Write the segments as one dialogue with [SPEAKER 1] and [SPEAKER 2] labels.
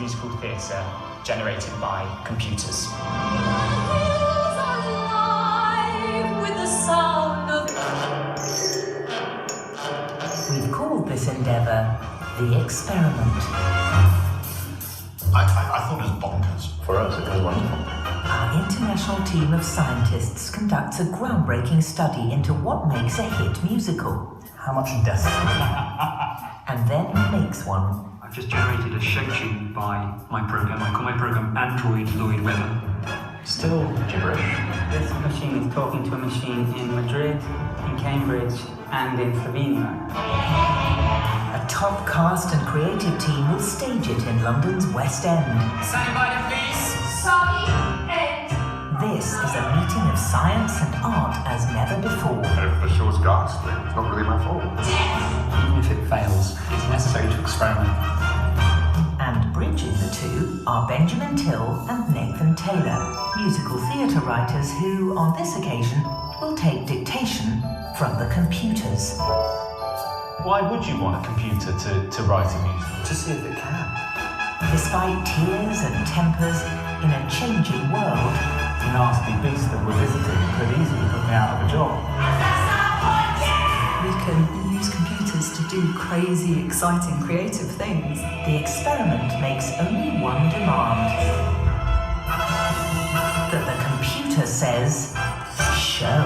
[SPEAKER 1] musical theatre generated by computers.
[SPEAKER 2] We've called this endeavour The Experiment.
[SPEAKER 3] I thought it was bonkers. For us, it was wonderful.
[SPEAKER 2] Our international team of scientists conducts a groundbreaking study into what makes a hit musical.
[SPEAKER 4] How much death?
[SPEAKER 2] And then makes one.
[SPEAKER 5] I've just generated a show tune by my program. I call my program Android Lloyd Webber.
[SPEAKER 3] Still gibberish.
[SPEAKER 6] This machine is talking to a machine in Madrid, in Cambridge, and in Slovenia.
[SPEAKER 2] A top cast and creative team will stage it in London's West End.
[SPEAKER 1] Standing by them, please.
[SPEAKER 2] This is a meeting of science and art as never before.
[SPEAKER 3] If the show's ghastly, it's not really my fault.
[SPEAKER 5] Even if it fails, it's necessary to experiment.
[SPEAKER 2] And bridging the two are Benjamin Till and Nathan Taylor, musical theatre writers who, on this occasion, will take dictation from the computers.
[SPEAKER 4] Why would you want a computer to write a musical?
[SPEAKER 3] To see if it can.
[SPEAKER 2] Despite tears and tempers in a changing world,
[SPEAKER 4] The nasty beast that we're visiting could easily put me out of a job.
[SPEAKER 7] We can use computers to do crazy, exciting, creative things.
[SPEAKER 2] the experiment makes only one demand. That the computer says, show.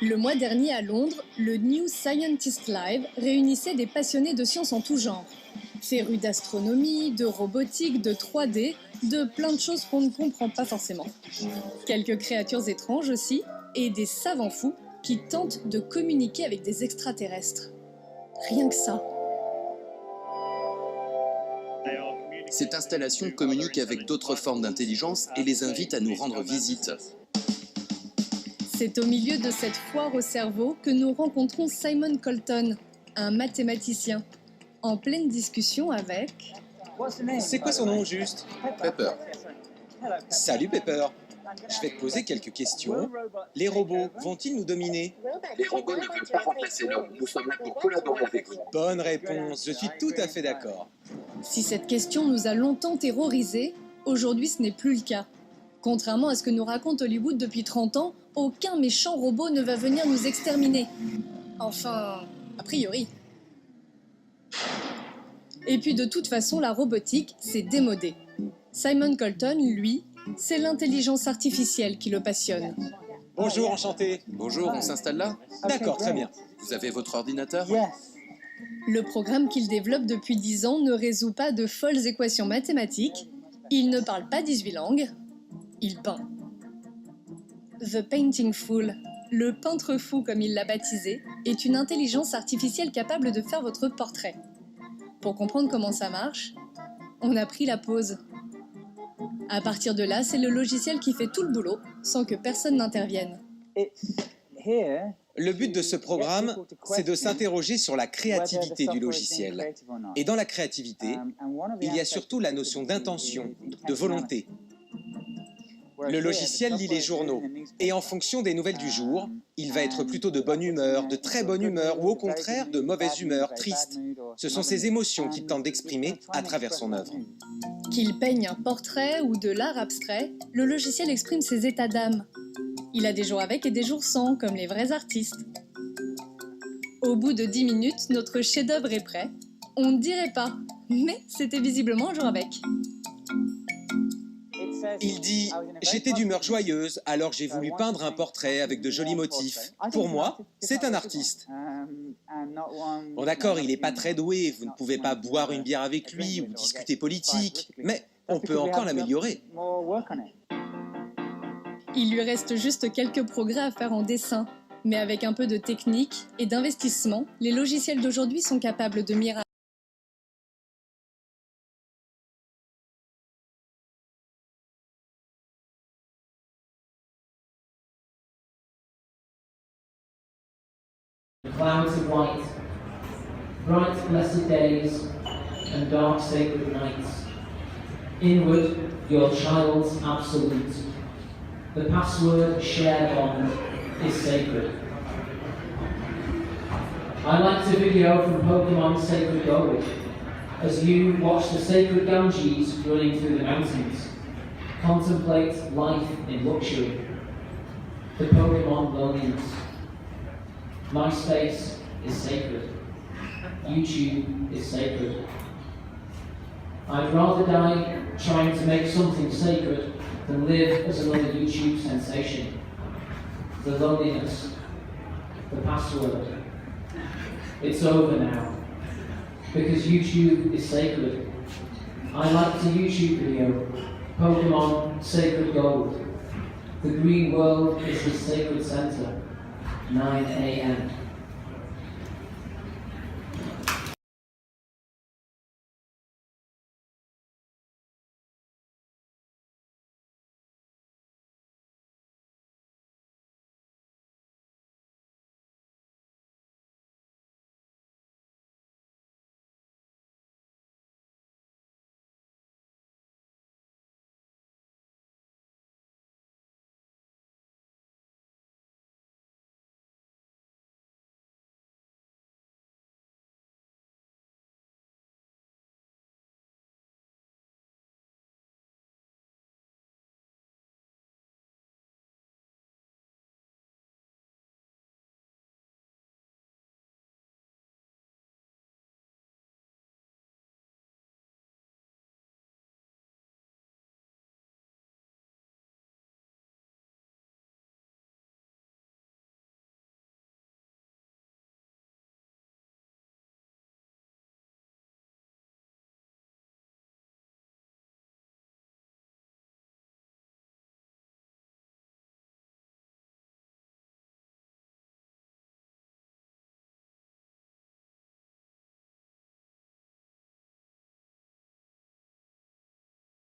[SPEAKER 8] Le mois dernier à Londres, le New Scientist Live réunissait des passionnés de sciences en tout genre. Férus d'astronomie, de robotique, de 3D, de plein de choses qu'on ne comprend pas forcément. Quelques créatures étranges aussi, et des savants fous qui tentent de communiquer avec des extraterrestres. Rien que ça.
[SPEAKER 9] Cette installation communique avec d'autres formes d'intelligence et les invite à nous rendre visite.
[SPEAKER 8] C'est au milieu de cette foire au cerveau que nous rencontrons Simon Colton, un mathématicien, en pleine discussion avec...
[SPEAKER 10] C'est quoi son nom juste?
[SPEAKER 9] Pepper.
[SPEAKER 10] Salut Pepper. Je vais te poser quelques questions. Les robots vont-ils nous dominer?
[SPEAKER 9] Les robots ne veulent pas remplacer l'homme. Nous sommes là pour collaborer avec vous.
[SPEAKER 10] Bonne réponse, je suis tout à fait d'accord.
[SPEAKER 8] Si cette question nous a longtemps terrorisés, aujourd'hui ce n'est plus le cas. Contrairement à ce que nous raconte Hollywood depuis 30 ans, aucun méchant robot ne va venir nous exterminer. Enfin, a priori. Et puis de toute façon, la robotique, c'est démodé. Simon Colton, lui, c'est l'intelligence artificielle qui le passionne.
[SPEAKER 10] Bonjour, enchanté.
[SPEAKER 9] Bonjour, on s'installe là?
[SPEAKER 10] D'accord, très bien.
[SPEAKER 9] Vous avez votre ordinateur?
[SPEAKER 8] Le programme qu'il développe depuis 10 ans ne résout pas de folles équations mathématiques, il ne parle pas 18 langues, il peint. The Painting Fool, le peintre fou comme il l'a baptisé, est une intelligence artificielle capable de faire votre portrait. Pour comprendre comment ça marche, on a pris la pause. À partir de là, c'est le logiciel qui fait tout le boulot, sans que personne n'intervienne.
[SPEAKER 10] Le but de ce programme, c'est de s'interroger sur la créativité du logiciel. Et dans la créativité, il y a surtout la notion d'intention, de volonté. Le logiciel lit les journaux, et en fonction des nouvelles du jour, il va être plutôt de bonne humeur, de très bonne humeur, ou au contraire de mauvaise humeur, triste. Ce sont ses émotions qu'il tente d'exprimer à travers son œuvre.
[SPEAKER 8] Qu'il peigne un portrait ou de l'art abstrait, le logiciel exprime ses états d'âme. Il a des jours avec et des jours sans, comme les vrais artistes. Au bout de 10 minutes, notre chef-d'œuvre est prêt. On ne dirait pas, mais c'était visiblement un jour avec.
[SPEAKER 10] Il dit « J'étais d'humeur joyeuse, alors j'ai voulu peindre un portrait avec de jolis motifs. Pour moi, c'est un artiste. » Bon d'accord, il n'est pas très doué, vous ne pouvez pas boire une bière avec lui ou discuter politique, mais on peut encore l'améliorer.
[SPEAKER 8] Il lui reste juste quelques progrès à faire en dessin. Mais avec un peu de technique et d'investissement, les logiciels d'aujourd'hui sont capables de miracles.
[SPEAKER 11] Clouds of white, bright blessed days, and dark sacred nights. Inward, your child's absolute. The password share bond is sacred. I liked a video from Pokemon Sacred Gold as you watch the sacred Ganges running through the mountains. Contemplate life in luxury. The Pokemon loneliness. MySpace is sacred. YouTube is sacred. I'd rather die trying to make something sacred than live as another YouTube sensation. The loneliness. The password. It's over now. Because YouTube is sacred. I liked a YouTube video, Pokemon Sacred Gold. The green world is the sacred center. 9 a.m.